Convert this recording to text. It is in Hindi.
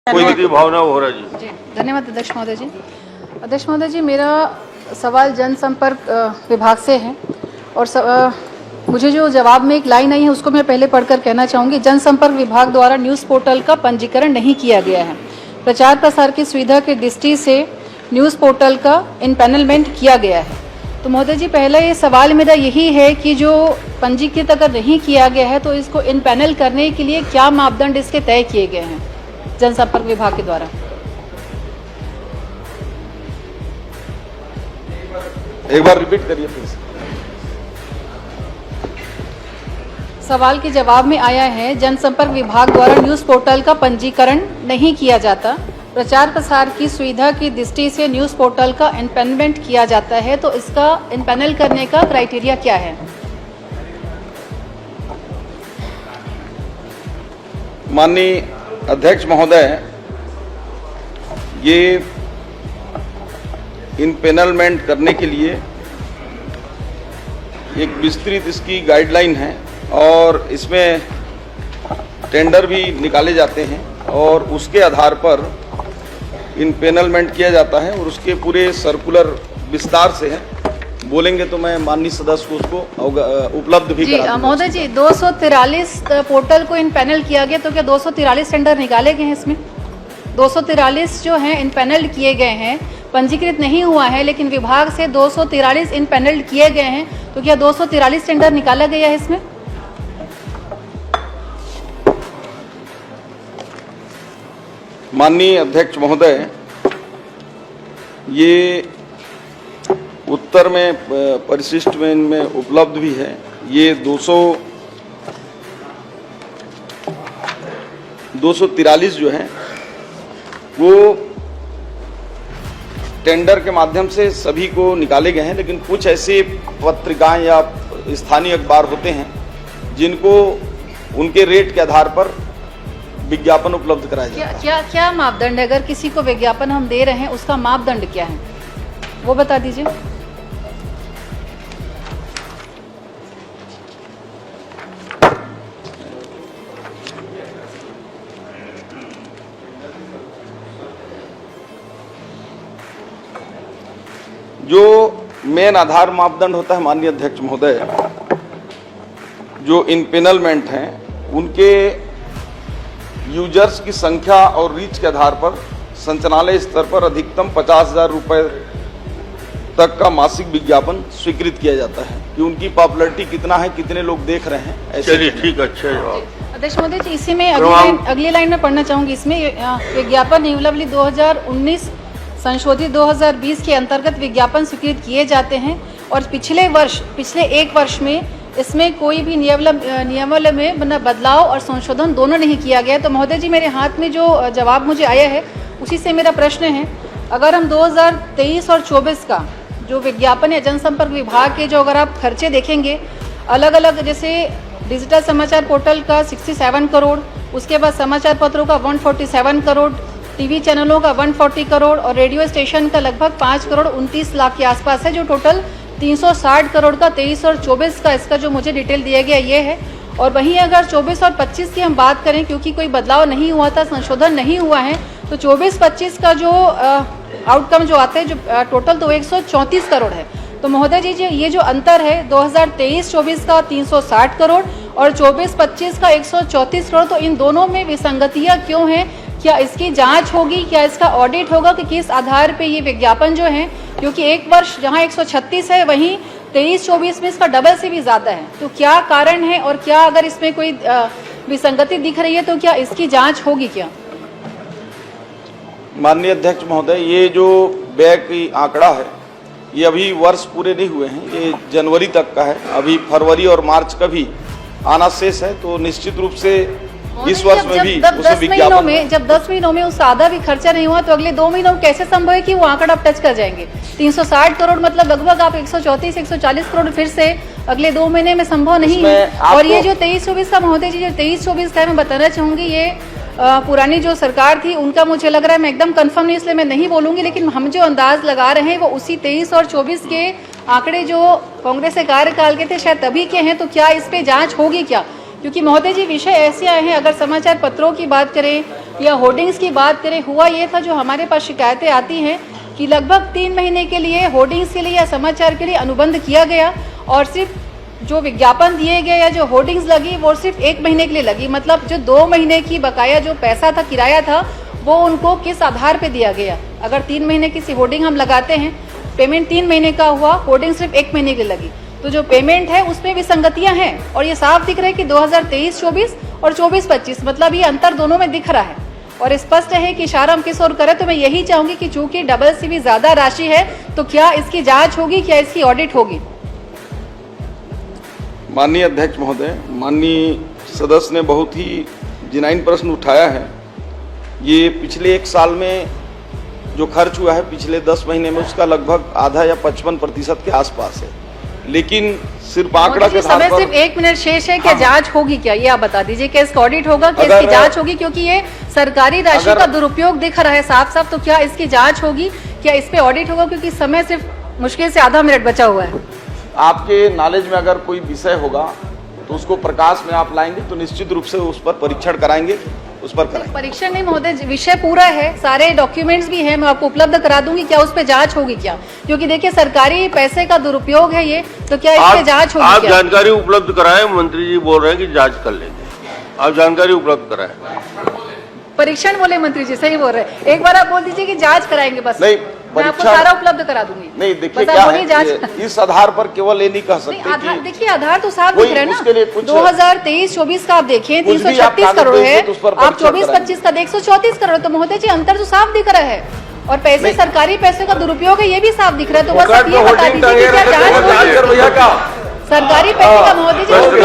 कोई भी भावना हो रहा जी। धन्यवाद अध्यक्ष महोदय जी। अध्यक्ष महोदय जी, मेरा सवाल जनसंपर्क विभाग से है और मुझे जो जवाब में एक लाइन आई है उसको मैं पहले पढ़कर कहना चाहूँगी। जनसंपर्क विभाग द्वारा न्यूज़ पोर्टल का पंजीकरण नहीं किया गया है। प्रचार प्रसार की सुविधा की दृष्टि से न्यूज़ पोर्टल का इनपैनलमेंट किया गया है। तो महोदय जी, पहला ये सवाल मेरा यही है कि जो पंजीकृत अगर नहीं किया गया है तो इसको इनपैनल करने के लिए क्या मापदंड इसके तय किए गए हैं जनसंपर्क विभाग के द्वारा? एक बार रिपीट करिए प्लीज। सवाल के जवाब में आया है, जनसंपर्क विभाग द्वारा न्यूज़ पोर्टल का पंजीकरण नहीं किया जाता, प्रचार प्रसार की सुविधा की दृष्टि से न्यूज़ पोर्टल का इनपैनलमेंट किया जाता है, तो इसका इनपैनल करने का क्राइटेरिया क्या है? माननीय अध्यक्ष महोदय, ये इनपैनलमेंट करने के लिए एक विस्तृत इसकी गाइडलाइन है और इसमें टेंडर भी निकाले जाते हैं और उसके आधार पर इनपैनलमेंट किया जाता है और उसके पूरे सर्कुलर विस्तार से है। बोलेंगे तो मैं माननीय सदस्य को उसको उपलब्ध भी करा दूंगा। महोदय जी, 243 पोर्टल को इनपैनल किया गया, तो क्या 243 टेंडर निकाले गए हैं इसमें? 243 जो हैं इनपैनल किए गए हैं, पंजीकृत नहीं हुआ है लेकिन विभाग से 243 इनपैनल किए गए हैं, तो क्या 243 टेंडर निकाला गया है इसमें? माननीय अध्यक्ष महोदय, ये उत्तर में परिशिष्ट में इनमें उपलब्ध भी है। ये 243 जो है वो टेंडर के माध्यम से सभी को निकाले गए हैं, लेकिन कुछ ऐसे पत्रिकाएं या स्थानीय अखबार होते हैं जिनको उनके रेट के आधार पर विज्ञापन उपलब्ध कराया जाता है। क्या मापदंड है? अगर किसी को विज्ञापन हम दे रहे हैं उसका मापदंड क्या है वो बता दीजिए। जो मेन आधार मापदंड होता है माननीय अध्यक्ष महोदय, जो इनपैनलमेंट हैं उनके यूजर्स की संख्या और रीच के आधार पर संचालनालय स्तर पर अधिकतम 50,000 रुपए तक का मासिक विज्ञापन स्वीकृत किया जाता है कि उनकी पॉपुलैरिटी कितना है, कितने लोग देख रहे हैं। ऐसे ठीक, अच्छा जवाब। अध्यक्ष महोदय जी, इसी में अगली लाइन में पढ़ना चाहूंगी। इसमें विज्ञापन नियमावली 2019 संशोधित 2020 के अंतर्गत विज्ञापन स्वीकृत किए जाते हैं और पिछले एक वर्ष में इसमें कोई भी नियमावली में बदलाव और संशोधन दोनों नहीं किया गया। तो महोदय जी, मेरे हाथ में जो जवाब मुझे आया है उसी से मेरा प्रश्न है, अगर हम 2023 और 24 का जो विज्ञापन या जनसंपर्क विभाग के जो अगर आप खर्चे देखेंगे अलग अलग, जैसे डिजिटल समाचार पोर्टल का 67 करोड़, उसके बाद समाचार पत्रों का 147 करोड़, टीवी चैनलों का 140 करोड़ और रेडियो स्टेशन का लगभग 5 करोड़ 29 लाख के आसपास है, जो टोटल 360 करोड़ का 23 और 24 का इसका जो मुझे डिटेल दिया गया ये है। और वहीं अगर 24 और 25 की हम बात करें, क्योंकि कोई बदलाव नहीं हुआ था, संशोधन नहीं हुआ है, तो 24-25 का जो आउटकम जो आता है जो टोटल तो 134 करोड़ है। तो महोदय जी, ये जो अंतर है 2023-24 का 360 करोड़ और 24-25 का 134 करोड़, तो इन दोनों में विसंगतियां क्यों हैं? क्या इसकी जांच होगी? क्या इसका ऑडिट होगा कि किस आधार पे ये विज्ञापन जो है, क्योंकि एक वर्ष जहां 136 है वहीं 23-24 में इसका डबल से भी ज्यादा है, तो क्या कारण है? और क्या अगर इसमें कोई विसंगति दिख रही है तो क्या इसकी जांच होगी क्या? माननीय अध्यक्ष महोदय, ये जो व्यय की आंकड़ा है ये अभी वर्ष पूरे नहीं हुए हैं, ये जनवरी तक का है, अभी फरवरी और मार्च का भी आना शेष है। तो निश्चित रूप से इस वर्ष में भी उसमें विज्ञापन जब 10 महीनों में उससे आधा भी खर्चा नहीं हुआ तो अगले 2 महीनों में कैसे संभव है कि वो आंकड़ा आप टच कर जाएंगे? 360 करोड़ मतलब लगभग आप 134-140 करोड़ फिर से अगले 2 महीने में संभव नहीं है। और ये जो 23-24 का महोदय जी, जो 23-24 का मैं बताना चाहूंगी, ये पुरानी जो सरकार थी उनका मुझे लग रहा है, मैं एकदम कंफर्म नहीं इसलिए मैं नहीं बोलूंगी, लेकिन हम जो अंदाज लगा रहे हैं वो उसी 23 और 24 के आंकड़े जो कांग्रेस के कार्यकाल के थे शायद तभी के हैं। तो क्या इस पे जांच होगी क्या? क्योंकि महोदय जी विषय ऐसे आए हैं, अगर समाचार पत्रों की बात करें या होर्डिंग्स की बात करें, हुआ ये था, जो हमारे पास शिकायतें आती हैं कि लगभग 3 महीने के लिए होर्डिंग्स के लिए या समाचार के लिए अनुबंध किया गया और सिर्फ जो विज्ञापन दिए गए या जो होर्डिंग्स लगी वो सिर्फ 1 महीने के लिए लगी। मतलब जो 2 महीने की बकाया जो पैसा था, किराया था, वो उनको किस आधार पे दिया गया। अगर 3 महीने की होर्डिंग हम लगाते हैं, पेमेंट 3 महीने का हुआ, होर्डिंग सिर्फ 1 महीने के लिए लगी, तो जो पेमेंट है उसमें विसंगतियां हैं और ये साफ दिख रहा है कि 2023-24 और 24-25 मतलब ये अंतर दोनों में दिख रहा है और स्पष्ट है कि इशारा हम किस ओर करें। तो मैं यही चाहूंगी कि चूंकि डबल सीवी ज्यादा राशि है तो क्या इसकी जांच होगी, क्या इसकी ऑडिट होगी? माननीय अध्यक्ष महोदय, माननीय सदस्य ने बहुत ही जिनाइन प्रश्न उठाया है। ये पिछले 1 साल में जो खर्च हुआ है पिछले 10 महीने में, उसका लगभग आधा या 55% के आसपास है, लेकिन सिर्फ आंकड़ा के आधार समय पर। सिर्फ 1 मिनट शेष है, क्या जांच होगी? क्या ये आप बता दीजिए, क्या इसका ऑडिट होगा, क्या इसकी जांच होगी? क्योंकि ये सरकारी राशि का दुरुपयोग दिख रहा है साफ साफ, तो क्या इसकी जांच होगी, क्या इस पे ऑडिट होगा? क्योंकि समय सिर्फ मुश्किल से आधा मिनट बचा हुआ है। आपके नॉलेज में अगर कोई विषय होगा तो उसको प्रकाश में आप लाएंगे तो निश्चित रूप से उस पर परीक्षण कराएंगे, उस पर कराएंगे। परीक्षण नहीं महोदय, विषय पूरा है, सारे डॉक्यूमेंट्स भी हैं, मैं आपको उपलब्ध करा दूंगी। क्या उस पे जांच होगी क्या? क्योंकि देखिए सरकारी पैसे का दुरुपयोग है ये, तो क्या इस पे जांच होगी? आप जानकारी उपलब्ध कराएं, मंत्री जी बोल रहे हैं कि जांच कर लेंगे, आप जानकारी उपलब्ध कराएं। परीक्षण बोले मंत्री जी, सही बोल रहे हैं। एक बार आप बोल दीजिए कि जांच कराएंगे, बस नहीं, मैं आपको सारा उपलब्ध करा दूंगी। नहीं, देखिए बस क्या आप बोलिए है, जांच। इस आधार पर केवल ये नहीं कह सकते आधार कि देखिए, आधार तो साफ कोई दिख रहा है उसके लिए ना। कुछ 2023-24 का आप देखिए, कुछ भी 336 आप करोड़ कागज है, भेजिए तो उस पर आप परीक्षण 24-25 का 134 करोड़, तो महोदय जी अंतर तो साफ दिख रहा है और पैसे सरकारी पैसे का दुरुपयोग है ये भी साफ दिख रहा है। तो बस आप ये बता दीजिए कि क्या जांच होगी? सरकारी पैसे का महोदय जी